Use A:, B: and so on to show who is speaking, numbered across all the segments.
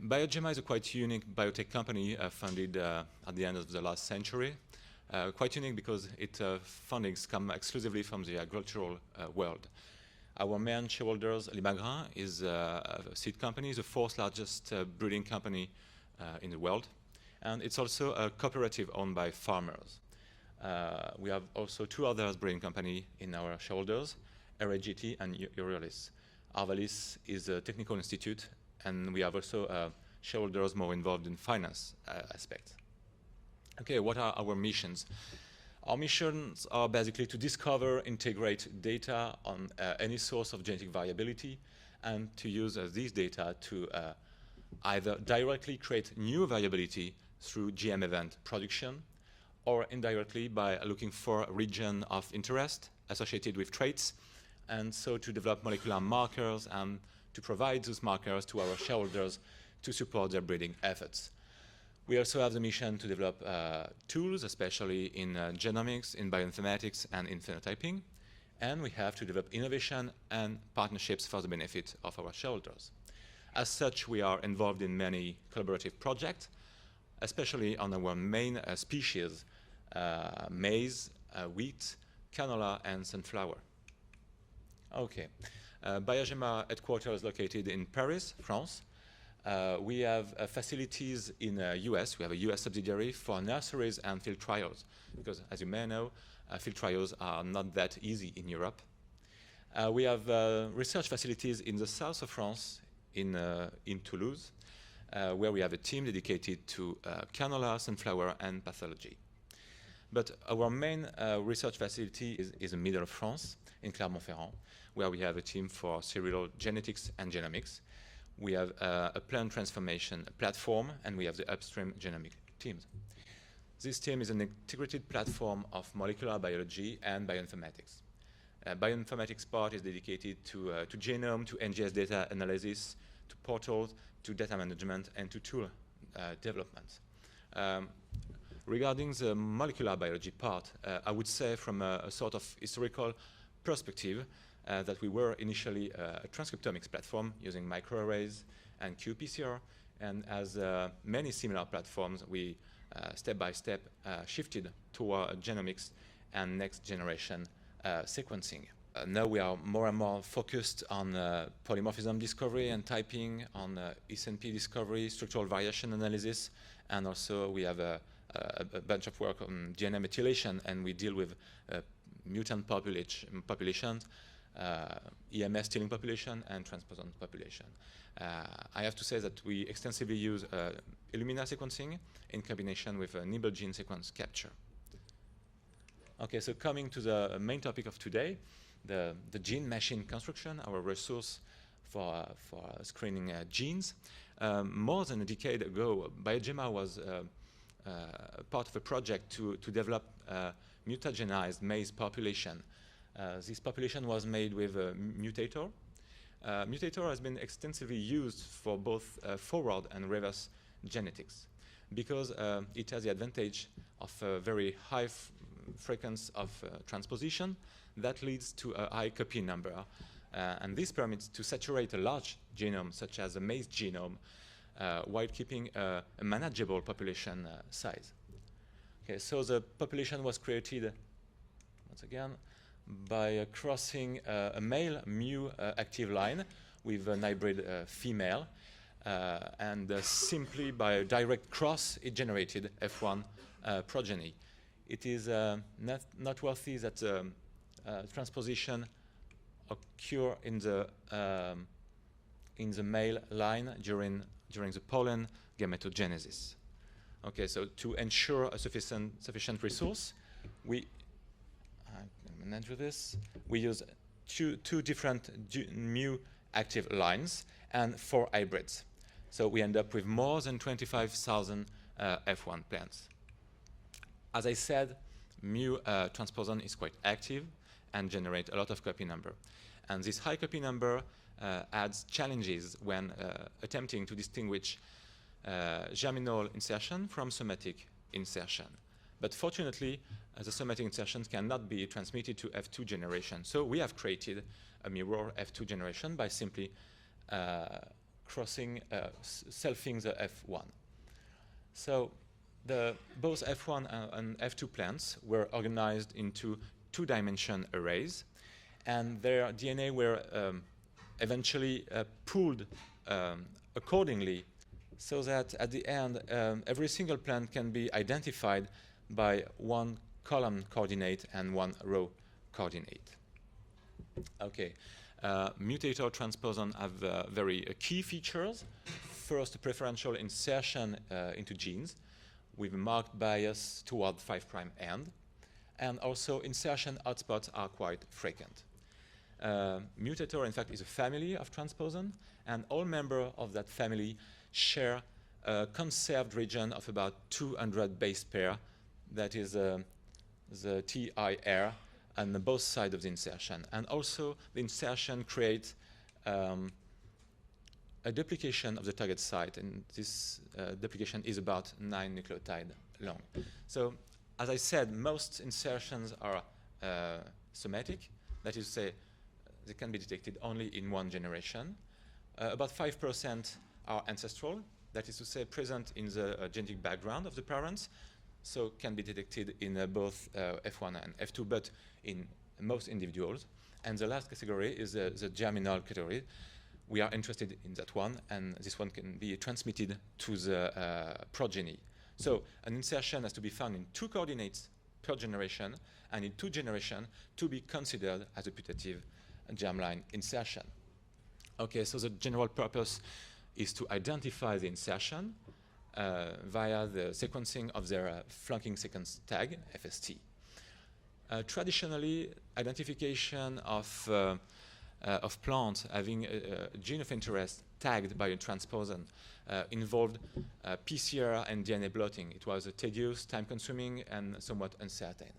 A: Biogemma is a quite unique biotech company founded at the end of the last century. Quite unique because its fundings come exclusively from the agricultural world. Our main shareholders, Limagrin, is a seed company, the fourth largest breeding company in the world. And it's also a cooperative owned by farmers. We have also two other breeding companies in our shareholders, RAGT and Euryalys. Arvalis is a technical institute, and we have also shareholders more involved in finance aspects. Okay, what are our missions? Our missions are basically to discover, integrate data on any source of genetic variability, and to use these data to either directly create new variability through GM event production, or indirectly by looking for a region of interest associated with traits, and so to develop molecular markers and to provide those markers to our shareholders to support their breeding efforts. We also have the mission to develop tools, especially in genomics, in bioinformatics, and in phenotyping. And we have to develop innovation and partnerships for the benefit of our shareholders. As such, we are involved in many collaborative projects, especially on our main species, maize, wheat, canola, and sunflower. Okay. Biogemma headquarters is located in Paris, France. We have facilities in the US. We have a US subsidiary for nurseries and field trials, because as you may know, field trials are not that easy in Europe. We have research facilities in the south of France, in Toulouse, where we have a team dedicated to canola, sunflower, and pathology. But our main research facility is in the middle of France, in Clermont-Ferrand, where we have a team for cereal genetics and genomics. We have a plant transformation platform, and we have the upstream genomic teams. This team is an integrated platform of molecular biology and bioinformatics. Bioinformatics part is dedicated to genome, to NGS data analysis, to portals, to data management, and to tool development. Regarding the molecular biology part, I would say from a sort of historical perspective that we were initially a transcriptomics platform using microarrays and qPCR, and as many similar platforms, we step by step shifted toward genomics and next generation sequencing. Now we are more and more focused on polymorphism discovery and typing, on SNP discovery, structural variation analysis, and also we have a bunch of work on DNA methylation, and we deal with mutant populations, EMS stealing population, and transposon population. I have to say that we extensively use Illumina sequencing in combination with nimble gene sequence capture. Okay, so coming to the main topic of today, the gene machine construction, our resource for screening genes. More than a decade ago, Biogemma was part of a project to develop mutagenized maize population. This population was made with a mutator. Mutator has been extensively used for both forward and reverse genetics because it has the advantage of a very high frequency of transposition that leads to a high copy number. And this permits to saturate a large genome, such as a maize genome, while keeping a manageable population size. Okay, so the population was created, once again, by crossing a male mu active line with an hybrid female, and simply by a direct cross, it generated F1 progeny. It is noteworthy that transposition occur in the male line during the pollen gametogenesis. Okay, so to ensure a sufficient resource, we manage with this. We use two different mu active lines and 4 hybrids. So we end up with more than 25,000 F1 plants. As I said, mu transposon is quite active and generate a lot of copy number. And this high copy number adds challenges when attempting to distinguish germinal insertion from somatic insertion. But fortunately, the somatic insertions cannot be transmitted to F2 generation. So we have created a mirror F2 generation by simply crossing selfing the F1. So both F1 and F2 plants were organized into two-dimension arrays, and their DNA were eventually pooled accordingly, so that at the end, every single plant can be identified by one column coordinate and one row coordinate. Okay, mutator transposon have very key features. First, preferential insertion into genes with marked bias toward 5' end, and also insertion hotspots are quite frequent. Mutator, in fact, is a family of transposon, and all members of that family share a conserved region of about 200 base pair, that is the TIR, on both sides of the insertion. And also, the insertion creates a duplication of the target site, and this duplication is about 9 nucleotides long. So, as I said, most insertions are somatic, that is to say, they can be detected only in one generation. About 5% are ancestral, that is to say, present in the genetic background of the parents, so can be detected in both F1 and F2, but in most individuals. And the last category is the germinal category. We are interested in that one, and this one can be transmitted to the progeny. So an insertion has to be found in 2 coordinates per generation, and in 2 generations to be considered as a putative germline insertion. Okay, so the general purpose is to identify the insertion via the sequencing of their flanking sequence tag, FST. Traditionally, identification of plants having a gene of interest tagged by a transposon involved PCR and DNA blotting. It was tedious, time-consuming, and somewhat uncertain.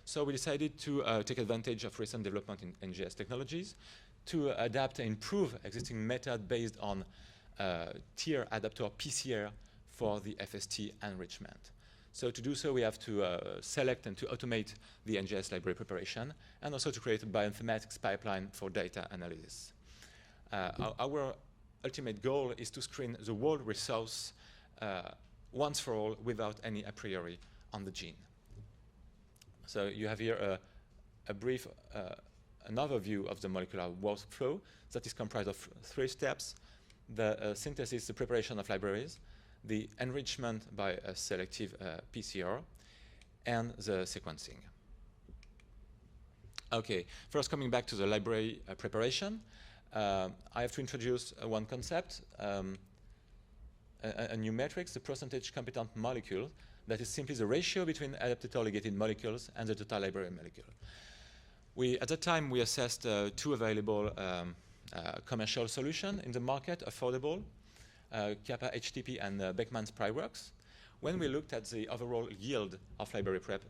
A: So we decided to take advantage of recent development in NGS technologies to adapt and improve existing method based on tier adapter PCR for the FST enrichment. So to do so, we have to select and to automate the NGS library preparation, and also to create a bioinformatics pipeline for data analysis. Our ultimate goal is to screen the whole resource once for all without any a priori on the gene. So you have here a brief an overview of the molecular workflow that is comprised of 3 steps: the synthesis, the preparation of libraries, the enrichment by a selective PCR, and the sequencing. Okay, first coming back to the library preparation, I have to introduce one concept, a new matrix, the percentage competent molecule, that is simply the ratio between adaptator-ligated molecules and the total library molecule. At the time, we assessed 2 available commercial solutions in the market, affordable, Kapa HTP and Beckman's Priworks. When we looked at the overall yield of library prep,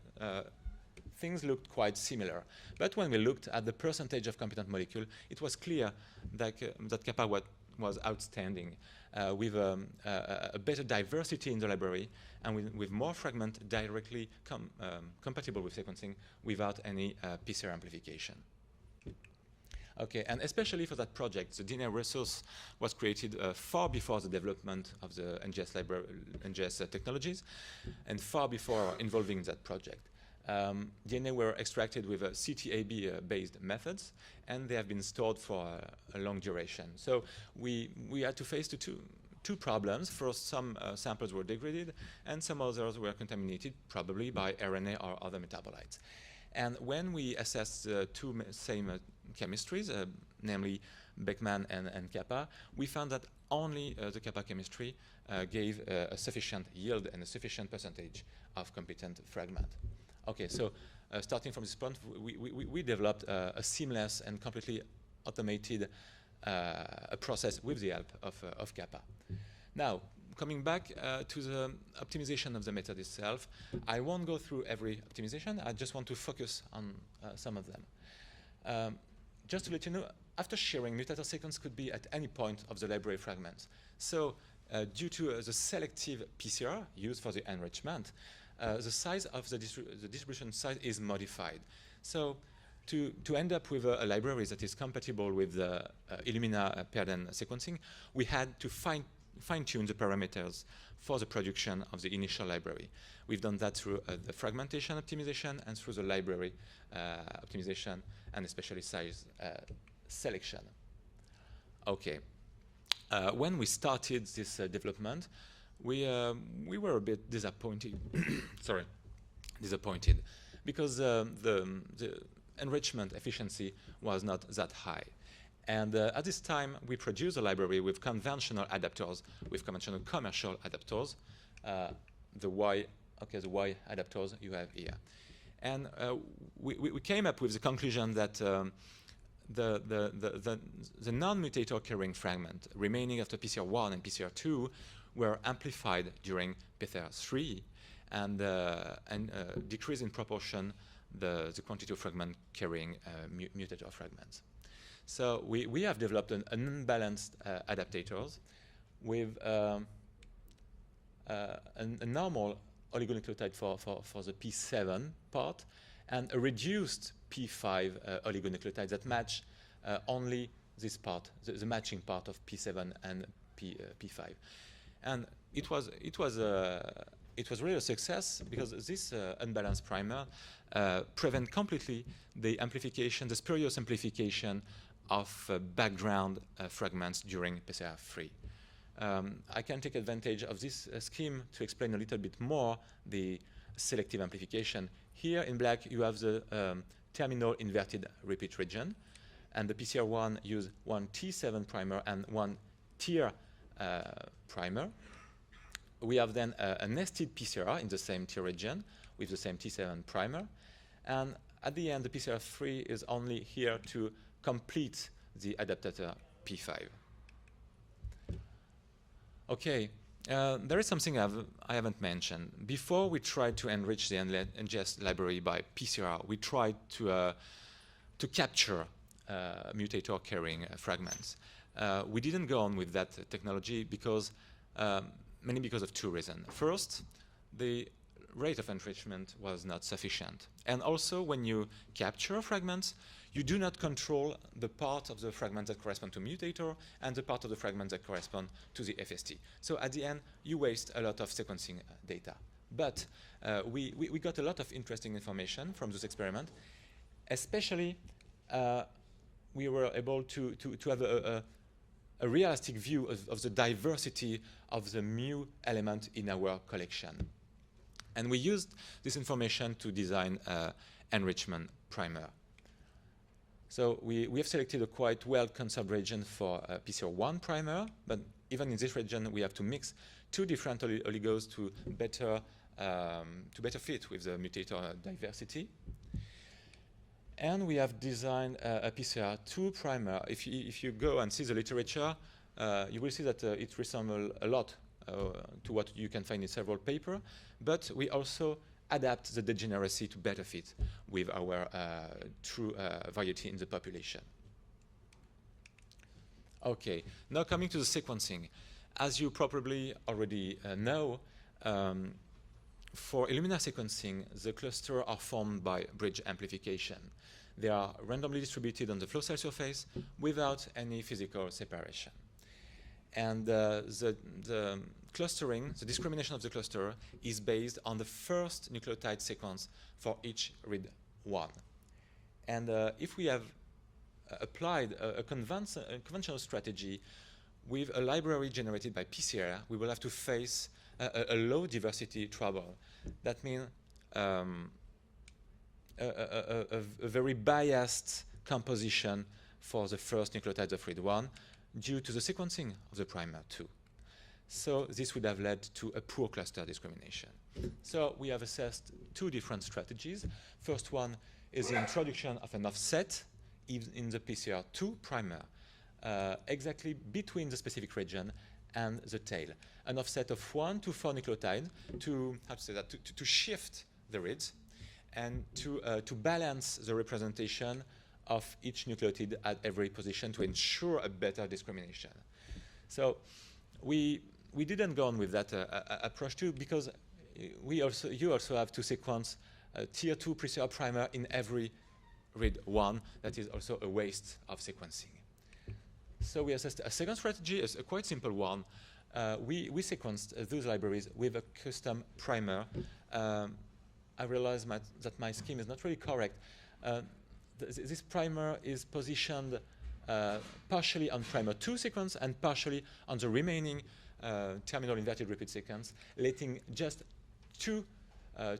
A: things looked quite similar. But when we looked at the percentage of competent molecule, it was clear that Kapa was outstanding, with a better diversity in the library, and with more fragments directly compatible with sequencing without any PCR amplification. Okay, and especially for that project, the DNA resource was created far before the development of the NGS technologies, and far before involving that project. DNA were extracted with CTAB-based methods, and they have been stored for a long duration. So we had to face two problems. First, some samples were degraded, and some others were contaminated, probably by RNA or other metabolites. And when we assessed the same chemistries, namely Beckman and Kapa, we found that only the Kapa chemistry gave a sufficient yield and a sufficient percentage of competent fragment. Okay, so starting from this point, we developed a seamless and completely automated process with the help of Kapa. Now, coming back to the optimization of the method itself, I won't go through every optimization. I just want to focus on some of them. Just to let you know, after shearing, mutator sequence could be at any point of the library fragments. So due to the selective PCR used for the enrichment, the size of the distribution size is modified. So to end up with a library that is compatible with the Illumina paired-end sequencing, we had to fine-tune the parameters for the production of the initial library. We've done that through the fragmentation optimization and through the library optimization and especially size selection. Okay. When we started this development, we were a bit disappointed. Sorry, disappointed, because the enrichment efficiency was not that high. And at this time, we produced a library with conventional adapters, with conventional commercial adapters, the Y adapters you have here. And we came up with the conclusion that the non-mutator carrying fragment remaining after PCR1 and PCR2 were amplified during PCR3 and decreased in proportion the quantity of fragment carrying mutator fragments. So we have developed an unbalanced adaptators with a normal oligonucleotide for the P7 part and a reduced P5 oligonucleotide that match only this part, the matching part of P7 and P5. And it was really a success because this unbalanced primer prevent completely the amplification, the spurious amplification of background fragments during PCR3. I can take advantage of this scheme to explain a little bit more the selective amplification. Here in black, you have the terminal inverted repeat region, and the PCR1 use one T7 primer and one tier primer. We have then a nested PCR in the same tier region with the same T7 primer, and at the end, the PCR3 is only here to complete the adaptator P5. Okay, there is something I haven't mentioned. Before we tried to enrich the NGS library by PCR, we tried to capture mutator carrying fragments. We didn't go on with that technology because mainly because of two reasons. First, the rate of enrichment was not sufficient. And also, when you capture fragments, you do not control the part of the fragment that correspond to mutator and the part of the fragment that correspond to the FST. So at the end, you waste a lot of sequencing data. But we got a lot of interesting information from this experiment. Especially, we were able to have a realistic view of the diversity of the mu element in our collection. And we used this information to design enrichment primer. So we have selected a quite well-conserved region for PCR1 primer, but even in this region, we have to mix two different oligos to better fit with the mutator diversity. And we have designed a PCR2 primer. If you go and see the literature, you will see that it resembles a lot to what you can find in several papers, but we also adapt the degeneracy to better fit with our true variety in the population. Okay, now coming to the sequencing. As you probably already know, for Illumina sequencing, the clusters are formed by bridge amplification. They are randomly distributed on the flow cell surface without any physical separation. And the clustering, the discrimination of the cluster is based on the first nucleotide sequence for each read one. And if we have applied a conventional strategy with a library generated by PCR, we will have to face a low diversity trouble. That means a very biased composition for the first nucleotide of read one due to the sequencing of the primer too. So this would have led to a poor cluster discrimination. So we have assessed two different strategies. First one is the introduction of an offset in the PCR2 primer, exactly between the specific region and the tail. An offset of 1 to 4 nucleotides to, how to say that, to shift the reads and to balance the representation of each nucleotide at every position to ensure a better discrimination. So we didn't go on with that approach too, because you also have to sequence a tier 2 PCR primer in every read 1, that is also a waste of sequencing. So we assessed a second strategy, a quite simple one. We sequenced those libraries with a custom primer. I realized that my scheme is not really correct. This primer is positioned partially on primer 2 sequence and partially on the remaining terminal inverted repeat sequence, letting just 2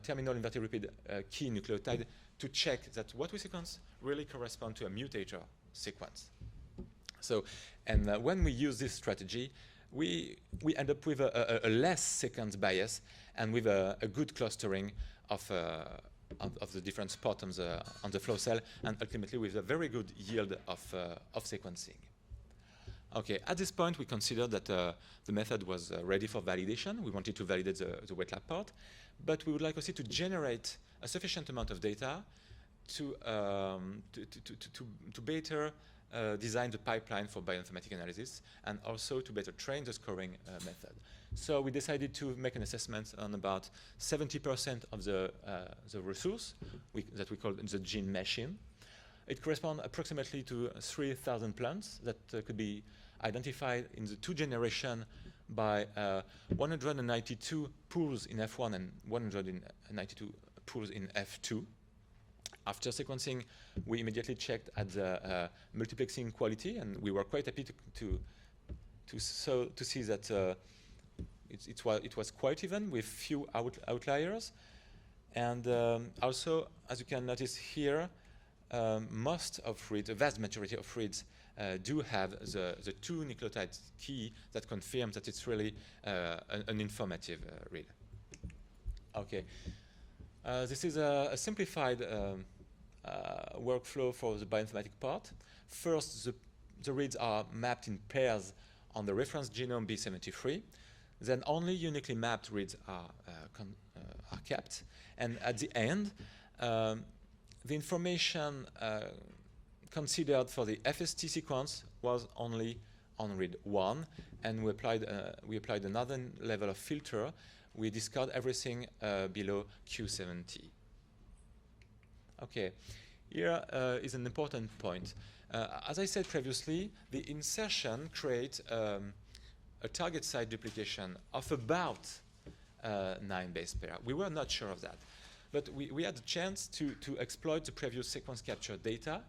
A: terminal inverted repeat key nucleotide to check that what we sequence really correspond to a mutator sequence. So, and when we use this strategy, we end up with a less sequence bias and with a good clustering of the different spots on the flow cell, and ultimately with a very good yield of sequencing. Okay, at this point we considered that the method was ready for validation. We wanted to validate the wet lab part, but we would like also to generate a sufficient amount of data to better design the pipeline for bioinformatic analysis and also to better train the scoring method. So we decided to make an assessment on about 70% of the resource that we call the gene machine. It corresponds approximately to 3,000 plants that could be identified in the 2 generations by 192 pools in F1 and 192 pools in F2. After sequencing, we immediately checked at the multiplexing quality, and we were quite happy to see that it was quite even with few outliers. And also, as you can notice here, most of reads, a vast majority of reads, do have the 2 nucleotide key that confirms that it's really an informative read. Okay, this is a simplified workflow for the bioinformatic part. First, the reads are mapped in pairs on the reference genome B73. Then only uniquely mapped reads are kept. And at the end, the information considered for the FST sequence was only on read 1, and we applied another level of filter. We discard everything below Q70. Okay, here is an important point. As I said previously, the insertion creates a target site duplication of about 9 base pair. We were not sure of that, but we had a chance to exploit the previous sequence capture data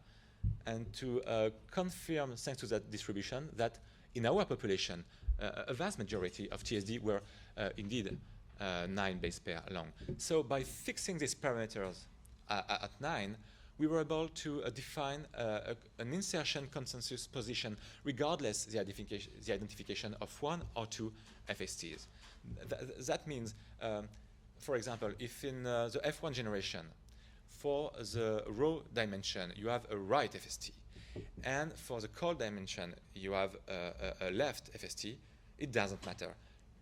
A: and to confirm, thanks to that distribution, that in our population, a vast majority of TSD were indeed 9 base pair long. So by fixing these parameters at 9, we were able to define an insertion consensus position regardless the identification of 1 or 2 FSTs. That means, for example, if in the F1 generation, for the row dimension, you have a right FST, and for the col dimension, you have a left FST, it doesn't matter.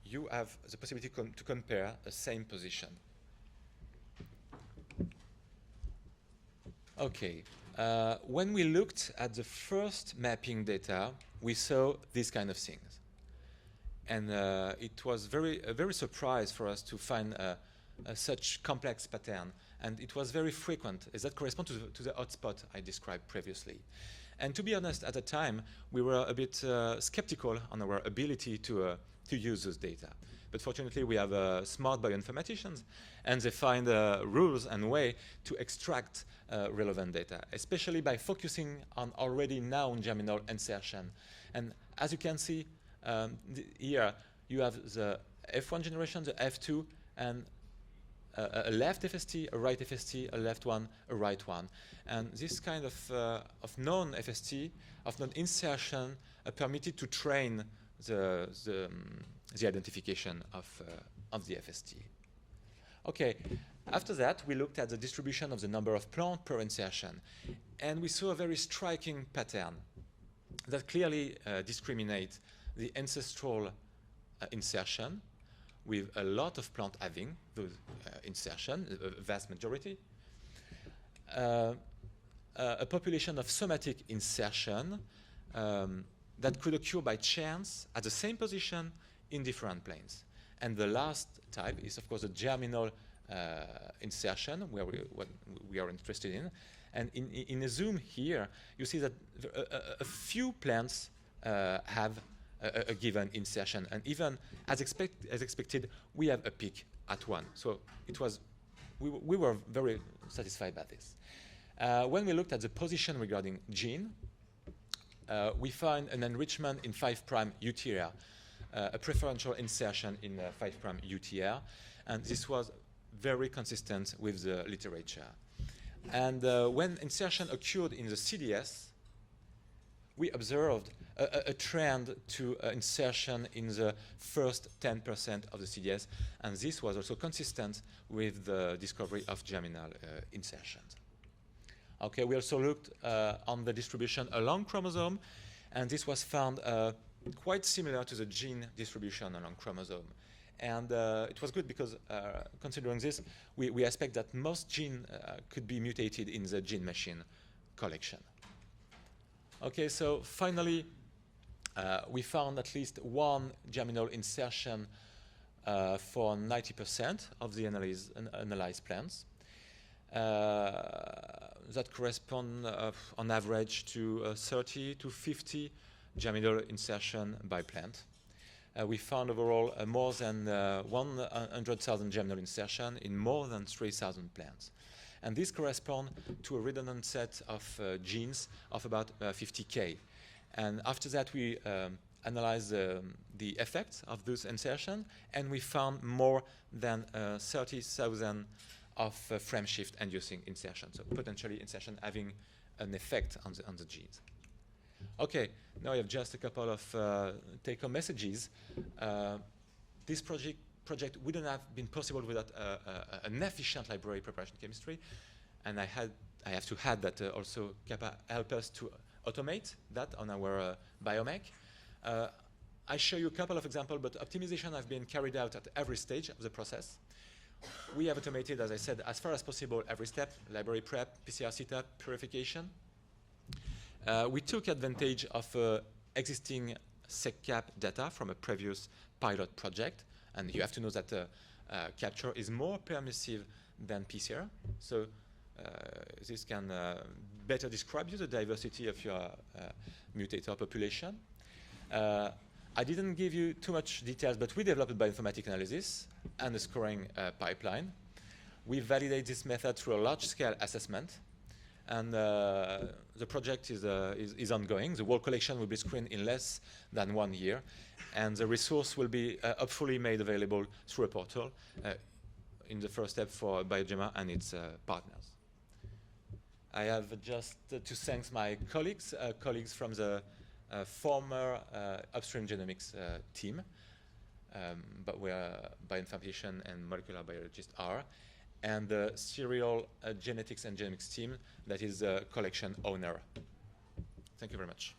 A: You have the possibility to compare the same position. Okay, when we looked at the first mapping data, we saw these kind of things. And it was a very surprise for us to find such complex pattern. And it was very frequent. Does that correspond to the hotspot I described previously? And to be honest, at the time, we were a bit skeptical on our ability to use those data. But fortunately, we have smart bioinformaticians, and they find rules and way to extract relevant data, especially by focusing on already known germinal insertion. And as you can see here, you have the F1 generation, the F2, and a left FST, a right FST, a left one, a right one. And this kind of known FST, of known insertion, permitted to train the identification of the FST. Okay, after that, we looked at the distribution of the number of plants per insertion, and we saw a very striking pattern that clearly discriminates the ancestral insertion, with a lot of plants having those insertion, a vast majority. A population of somatic insertion that could occur by chance at the same position in different planes. And the last type is, of course, the germinal insertion, what we are interested in. And in a zoom here, you see that a few plants have a given insertion. And even as expected, we have a peak at 1. So we were very satisfied by this. When we looked at the position regarding gene, we find an enrichment in 5' UTR, a preferential insertion in 5' UTR, and this was very consistent with the literature. And when insertion occurred in the CDS, we observed a trend to insertion in the first 10% of the CDS, and this was also consistent with the discovery of germinal insertions. Okay, we also looked on the distribution along chromosome, and this was found quite similar to the gene distribution along chromosome. And it was good because, considering this, we expect that most genes could be mutated in the gene machine collection. Okay, so finally, we found at least one germinal insertion for 90% of the analyzed plants. That correspond on average to 30 to 50 germinal insertion by plant. We found overall more than 100,000 germinal insertion in more than 3,000 plants. And this corresponds to a redundant set of genes of about 50K. And after that, we analyzed the effects of those insertions, and we found more than 30,000 of frame shift inducing insertion, so potentially insertion having an effect on the genes. Okay, now I have just a couple of take-home messages. This project wouldn't have been possible without an efficient library preparation chemistry, and I have to add that also Kappa helped us to automate that on our biomech. I show you a couple of examples, but optimization has been carried out at every stage of the process. We have automated, as I said, as far as possible every step: library prep, PCR setup, purification. We took advantage of existing SecCap data from a previous pilot project, and you have to know that capture is more permissive than PCR, so this can better describe you the diversity of your mutator population. I didn't give you too much details, but we developed a bioinformatic analysis and a scoring pipeline. We validate this method through a large-scale assessment, and the project is ongoing. The whole collection will be screened in less than 1 year, and the resource will be hopefully made available through a portal in the first step for Biogemma and its partners. I have just to thank my colleagues from the former upstream genomics team, but where bioinformatician and molecular biologists are, and the serial genetics and genomics team that is the collection owner. Thank you very much.